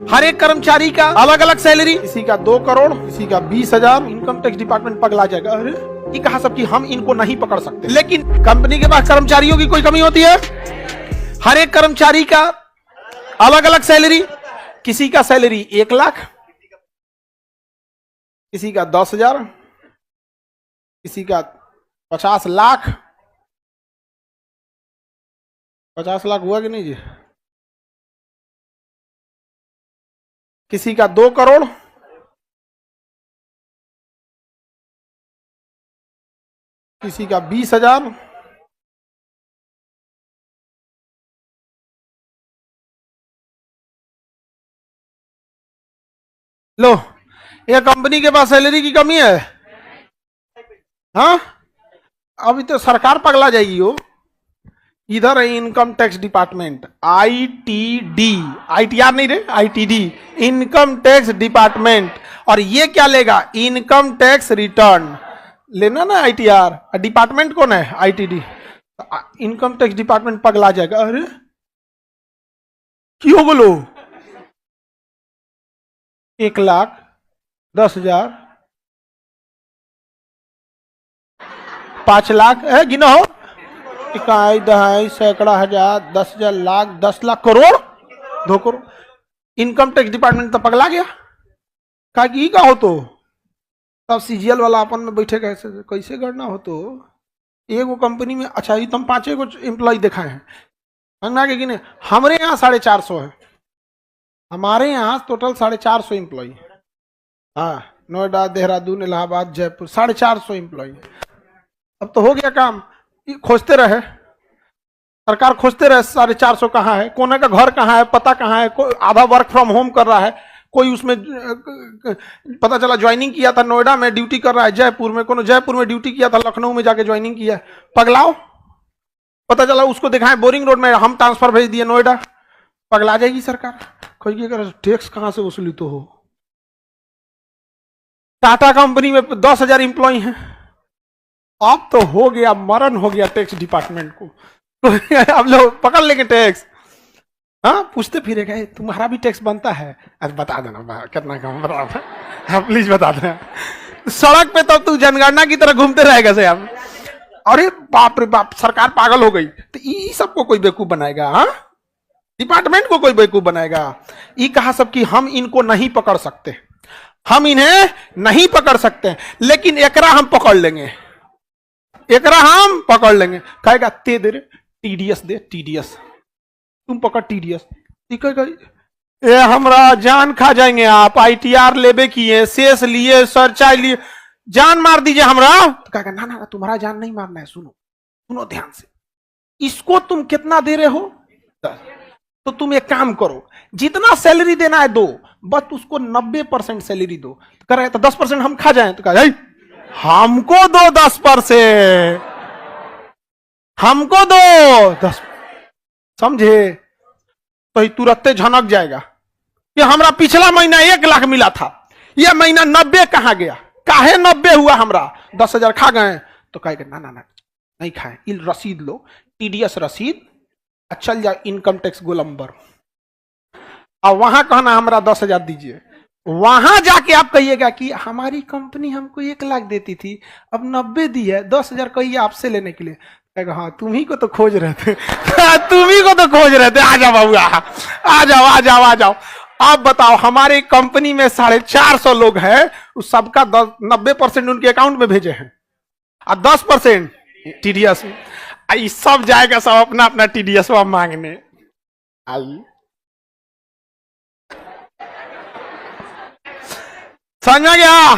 हर एक कर्मचारी का अलग अलग सैलरी, किसी का 2 करोड़, किसी का 20,000। इनकम टैक्स डिपार्टमेंट पगला जाएगा। अरे ये कहा सब कि हम इनको नहीं पकड़ सकते, लेकिन कंपनी के पास कर्मचारियों की कोई कमी होती है? हर एक कर्मचारी का अलग अलग सैलरी, किसी का सैलरी 1 लाख, किसी का 10,000, किसी का 50 लाख। 50 लाख हुआ कि नहीं जी? किसी का 2 करोड़, किसी का 20,000। लो, ये कंपनी के पास सैलरी की कमी है। हाँ, अभी तो सरकार पगला जाएगी। हो इधर है income tax department, ITD, ITR नहीं रे, ITD, इनकम टैक्स डिपार्टमेंट। और ये क्या लेगा? इनकम टैक्स रिटर्न लेना ना। ITR डिपार्टमेंट कौन है? ITD। इनकम टैक्स डिपार्टमेंट पगला जाएगा। अरे क्यों बोलो? 1,10,000, 5 लाख है, गिनो हो। इकाई, दहाई, सैकड़ा, हजार, 10,000, lakh, 10 lakh, crore, 2 crore. Income tax department तो पगला गया। का की का हो तो तब CGL वाला अपन में बैठे कैसे कैसे गणना हो तो एगो कंपनी में। अच्छा, ये तुम 5 गो एम्प्लॉय देखा है अंगना के गिने। हमारे यहाँ 450 है। हमारे यहाँ टोटल 450 एम्प्लॉय। हाँ, नोएडा, देहरादून, इलाहाबाद, जयपुर 450 एम्प्लॉय। अब तो हो गया काम। खोजते रहे सरकार, खोजते रहे 450 कहाँ है, कोने का घर कहाँ है, पता कहाँ है। कोई आधा वर्क फ्रॉम होम कर रहा है, कोई उसमें पता चला ज्वाइनिंग किया था नोएडा में, ड्यूटी कर रहा है जयपुर में, कोनो जयपुर में ड्यूटी किया था, लखनऊ में जाके ज्वाइनिंग किया। पगलाओ, पता चला उसको दिखाएं बोरिंग रोड में, हम ट्रांसफर भेज दिए नोएडा। पगला जाएगी सरकार। कोई अगर टैक्स कहां से वसूली तो हो। टाटा कंपनी में 10,000 एम्प्लॉय हैं। अब तो हो गया, मरण हो गया टैक्स डिपार्टमेंट को। अब लोग पकड़ लेंगे टैक्स। हाँ, पूछते फिरेगा तुम्हारा भी टैक्स बनता है? अरे बता देना कितना कम बता, हाँ प्लीज बता देना। सड़क पे तो तू जनगणना की तरह घूमते रहेगा से आप। अरे बाप रे बाप, सरकार पागल हो गई। तो ये सबको कोई बेवकूफ बनाएगा? हाँ, डिपार्टमेंट को कोई बेवकूफ बनाएगा? ये कहा सब कि हम इनको नहीं पकड़ सकते, हम इन्हें नहीं पकड़ सकते, लेकिन एकरा हम पकड़ लेंगे, एकरा हम पकड़ लेंगे। कहेगा ते दे TDS दे, TDS तुम पकड़ TDS। ये हमरा जान खा जाएंगे आप। ITR लेबे किए, शेष लिए, सरचार्ज लिए, जान मार दीजिए हमरा। तो कहेगा ना ना, तुम्हारा जान नहीं मारना है। सुनो सुनो ध्यान से, इसको तुम कितना दे रहे हो? तो तुम एक काम करो, जितना सैलरी देना है दो, बस उसको 90% सैलरी दो। तो कह रहे तो 10% हम खा जाएं। तो कहा हमको दो 10%, हमको दो 10। समझे? तो तुरंत झनक जाएगा कि हमरा पिछला महीना 1 लाख मिला था, यह महीना 90 कहां गया, काहे 90 हुआ, हमरा 10,000 खा गए। तो कहेगा ना ना ना, नहीं खाए, रसीद लो, TDS रसीद, चल जाओ इनकम टैक्स गोलंबर, और वहां कहना हमरा 10,000 दीजिए। वहां जाके आप कहिएगा कि हमारी कंपनी हमको 1 लाख देती थी, अब 90 दी है, 10,000 कहिए आपसे लेने के लिए। कहेगा हाँ, तुम्ही को तो खोज रहे थे। तुम्ही को तो खोज रहे थे, आ जाओ बाबू, आ जाओ आ जाओ आ जाओ। आप बताओ, हमारी कंपनी में 450 लोग हैं, उस सबका 90% उनके अकाउंट में भेजे हैं, और 10% TDS में। सब जाएगा, सब अपना अपना TDS मांगने। आई समझ में गया?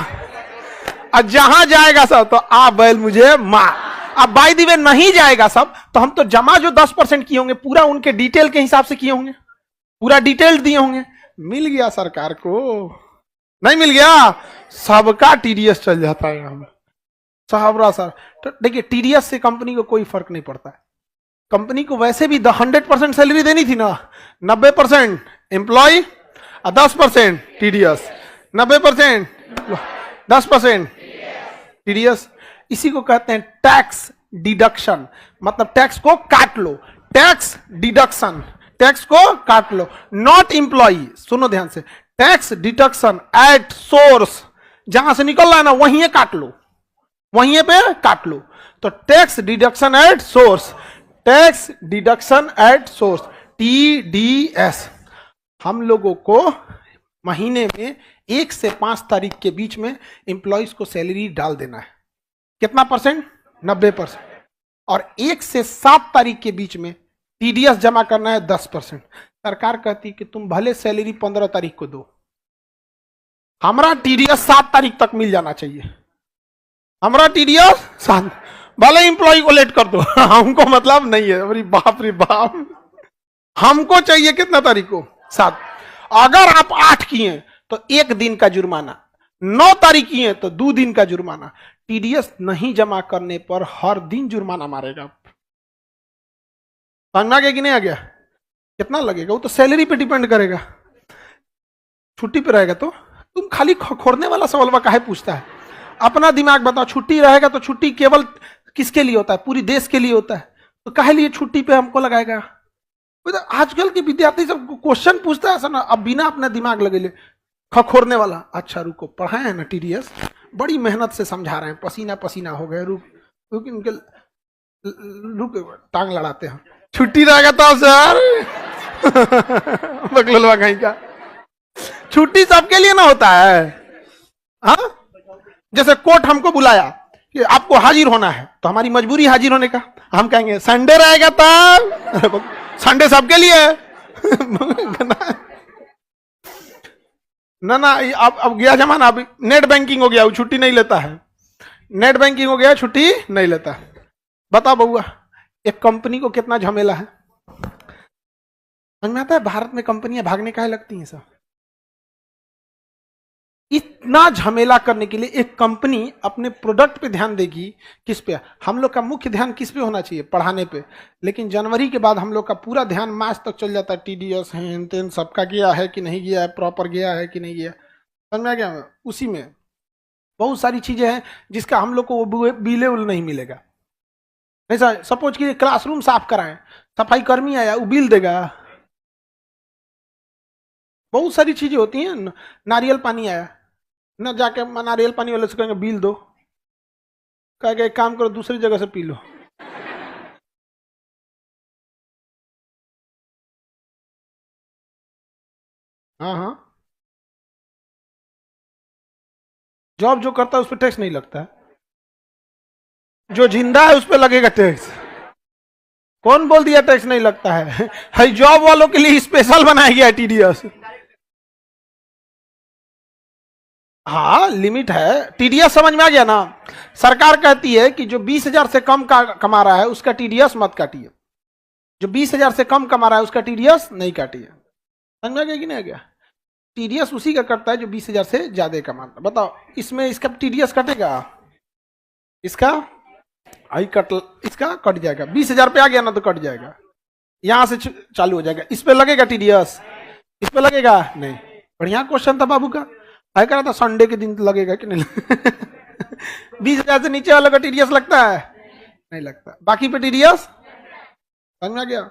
और जहां जाएगा सब तो आ बैल मुझे मार। अब बाय द वे नहीं जाएगा सब, तो हम तो जमा जो 10% किए होंगे पूरा उनके डिटेल के हिसाब से किए होंगे, पूरा डिटेल दिए होंगे। मिल गया सरकार को? नहीं मिल गया, सबका TDS चल जाता है हम साहबरा सर। तो देखिए, TDS से कंपनी को कोई फर्क नहीं पड़ता है। कंपनी को वैसे भी 100% सैलरी देनी थी ना, 90% एम्प्लॉय और 10% TDS। 90% 10% TDS, इसी को कहते हैं टैक्स डिडक्शन। मतलब टैक्स को काट लो, टैक्स डिडक्शन। टैक्स को काट लो, नॉट इंप्लॉई। सुनो ध्यान से, टैक्स डिडक्शन एट सोर्स, जहां से निकल रहा है ना वहीं काट लो, वहीं पे काट लो। तो tax deduction at source, tax deduction at source, TDS। हम लोगों को महीने में 1 से 5 तारीख के बीच में एम्प्लॉइज को सैलरी डाल देना है। कितना परसेंट? 90%। और 1 से 7 तारीख के बीच में TDS जमा करना है 10%। सरकार कहती कि तुम भले सैलरी 15 तारीख को दो, हमारा TDS 7 तारीख तक मिल जाना चाहिए। हमारा TDS 7, भले इंप्लॉय को लेट कर दो, हमको मतलब नहीं है। अरे बाप रे बाप, हमको चाहिए कितना तारीख को? 7। अगर आप 8 किए तो 1 दिन का जुर्माना, 9 तारीख किए तो 2 दिन का जुर्माना। TDS नहीं जमा करने पर हर दिन जुर्माना मारेगा। समझ में आ गया कि नहीं आ गया? कितना लगेगा वो तो सैलरी पे डिपेंड करेगा। छुट्टी पे रहेगा तो तुम खाली खोरने वाला सवाल काहे पूछता है? अपना दिमाग बताओ। छुट्टी रहेगा तो छुट्टी केवल किसके लिए होता है? पूरी देश के लिए होता है। तो काहे लिए छुट्टी पे हमको लगाएगा? तो आजकल के विद्यार्थी सब क्वेश्चन पूछता है ऐसा ना, अब बिना अपना दिमाग लगे ले खखोरने वाला। अच्छा रुको, पढ़ाए हैं ना TDS, बड़ी मेहनत से समझा रहे हैं, पसीना पसीना हो गए, रुक इनके टांग लड़ाते हैं। छुट्टी रहेगा तो सर बकलवा कहीं का, छुट्टी सबके लिए ना होता है। हाँ, जैसे कोर्ट हमको बुलाया कि आपको हाजिर होना है, तो हमारी मजबूरी हाजिर होने का। हम कहेंगे संडे रहेगा तब, संडे सबके लिए ना ना। अब गया जमाना, अब नेट बैंकिंग हो गया, वो छुट्टी नहीं लेता है। नेट बैंकिंग हो गया, छुट्टी नहीं लेता। बता बउआ, एक कंपनी को कितना झमेला है? समझ में आता है? भारत में कंपनियां भागने काहे लगती हैं सब? इतना झमेला करने के लिए एक कंपनी अपने प्रोडक्ट पे ध्यान देगी, किस पे? हम लोग का मुख्य ध्यान किस पे होना चाहिए? पढ़ाने पे। लेकिन जनवरी के बाद हम लोग का पूरा ध्यान मार्च तक चल जाता है। TDS है, सबका गया है कि नहीं गया है, प्रॉपर गया है कि नहीं गया। समझ में आ गया? उसी में बहुत सारी चीजें हैं जिसका हम लोग को बिले उल नहीं मिलेगा। ऐसा सपोज कि क्लासरूम साफ कराएं, सफाई कर्मी आया, वो बिल देगा। बहुत सारी चीजें होती हैं। नारियल पानी आया, न जाके नारियल पानी वाले से कहेंगे बिल दो, कहेंगे एक काम करो दूसरी जगह से पी लो। हाँ हाँ, जॉब जो करता है उस पर टैक्स नहीं लगता है, जो जिंदा है उस पर लगेगा टैक्स। कौन बोल दिया टैक्स नहीं लगता है जॉब वालों के लिए स्पेशल बनाया गया है TDS। हाँ, लिमिट है। TDS समझ में आ गया ना? सरकार कहती है कि जो 20,000 से कम का कमा रहा है उसका TDS मत काटिए, जो 20,000 से कम कमा रहा है उसका TDS नहीं काटिए। समझ में आ गया कि नहीं आ गया? TDS उसी का कटता है जो 20,000 से ज्यादा कमाता। बताओ, इसमें इसका TDS कटेगा? इसका आई कट, इसका कट जाएगा। 20,000 पे आ गया ना तो कट जाएगा, यहां से चालू हो जाएगा। इस पे लगेगा TDS? इस पे लगेगा नहीं। बढ़िया क्वेश्चन था बाबू का। है कह रहा था संडे के दिन लगेगा कि नहीं 20,000 से नीचे वालों का TDS लगता है? नहीं लगता। बाकी पे TDS समझ में आ गया?